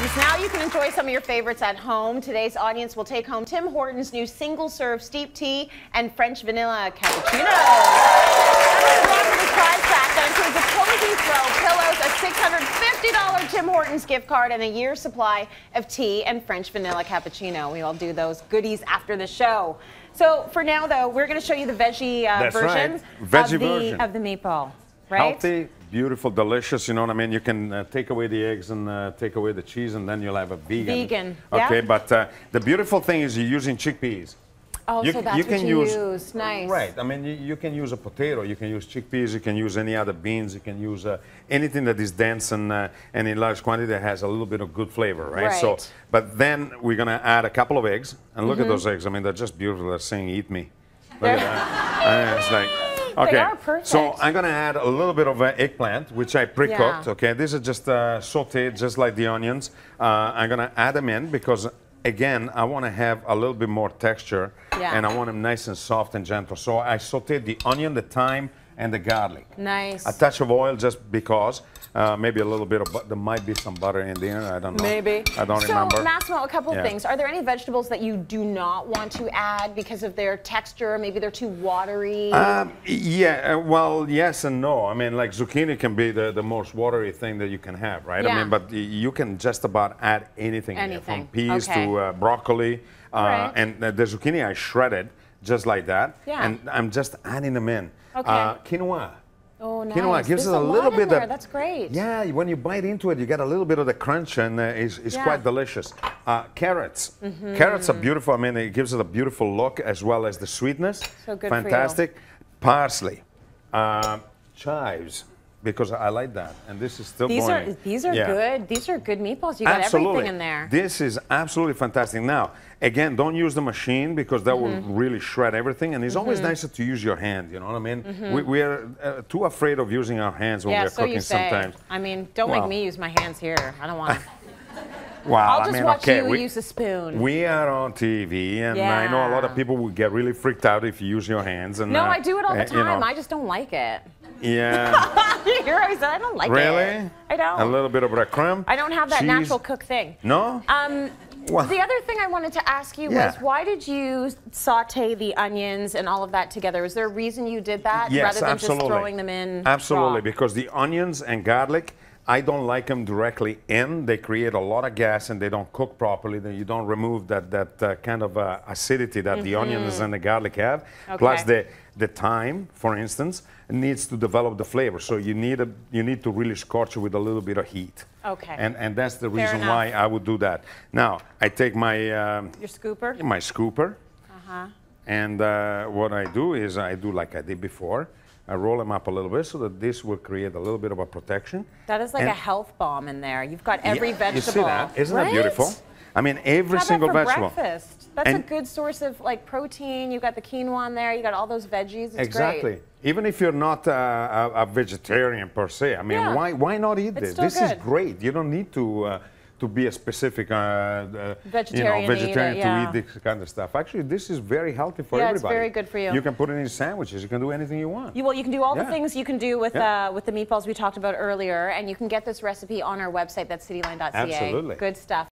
Audience, now you can enjoy some of your favorites at home. Today's audience will take home Tim Hortons' new single-serve steep tea and French vanilla cappuccino. This prize pack that includes a cozy throw, pillows, a $650 Tim Hortons gift card, and a year's supply of tea and French vanilla cappuccino. We all do those goodies after the show. So for now, though, we're going to show you the veggie version, of the meatball. Right? Healthy, beautiful, delicious, you know what I mean? You can take away the eggs and take away the cheese, and then you'll have a vegan. Okay, yeah. But the beautiful thing is you're using chickpeas. Oh, so that's what you use. Nice. Right. I mean, you can use a potato, you can use chickpeas, you can use any other beans, you can use anything that is dense and in large quantity that has a little bit of good flavor, right? So, but then we're going to add a couple of eggs, and look at those eggs. I mean, they're just beautiful. They're saying, eat me. Look at that. It's like... Okay, they are perfect. So I'm going to add a little bit of eggplant, which I pre-cooked. Okay, these are just sauteed, just like the onions. I'm going to add them in because, again, I want to have a little bit more texture, and I want them nice and soft and gentle. So I sauteed the onion, the thyme, and the garlic. Nice. A touch of oil just because. Maybe a little bit of butter. There might be some butter in there. I don't know. Maybe. I don't remember. So, Massimo, a couple of things. Are there any vegetables that you do not want to add because of their texture? Maybe they're too watery? Yeah, well, yes and no. I mean, like zucchini can be the most watery thing that you can have, right? I mean, but you can just about add anything. From peas to broccoli. And the zucchini I shredded just like that. And I'm just adding them in. Quinoa. Oh, nice. Quinoa gives it a little bit of... That's great. Yeah, when you bite into it, you get a little bit of the crunch, and it's quite delicious. Carrots. Carrots are beautiful. I mean, it gives it a beautiful look as well as the sweetness. So good Fantastic. For you. Parsley. Chives, because I like that. And this is still These going. These are good. These are good meatballs. You got everything in there. This is absolutely fantastic. Now, again, don't use the machine because that will really shred everything. And it's always nicer to use your hand. You know what I mean? We are too afraid of using our hands when we're cooking sometimes. I mean, don't make me use my hands here. I don't want to. Wow, I'll just watch you use a spoon. We are on TV, and I know a lot of people will get really freaked out if you use your hands. And, no, I do it all the time. You know. I just don't like it. Yeah. You're always I don't like it. Really? I don't. A little bit of breadcrumb? I don't have that natural cook thing. No? Well, the other thing I wanted to ask you was, why did you saute the onions and all of that together? Was there a reason you did that rather than just throwing them in Absolutely, raw? Because the onions and garlic, I don't like them directly in. They create a lot of gas and they don't cook properly. Then you don't remove that kind of acidity that the onions and the garlic have. Plus the thyme, for instance, needs to develop the flavor. So you need to really scorch it with a little bit of heat. Okay. And that's the reason why I would do that. Now I take my your scooper. My scooper. And what I do is I do like I did before. I roll them up a little bit so that this will create a little bit of a protection. That is like a health bomb in there. You've got every vegetable. You see that? Isn't that beautiful? I mean, every single vegetable. Breakfast. That's a good source of like protein. You've got the quinoa in there. You got all those veggies. It's great. Even if you're not a vegetarian per se, I mean, why not eat this? This is great. You don't need to be a specific vegetarian to eat this kind of stuff. Actually, this is very healthy for everybody. It's very good for you. You can put it in sandwiches. You can do anything you want. Well, you can do all the things you can do with the meatballs we talked about earlier, and you can get this recipe on our website. That's cityline.ca. Absolutely. Good stuff.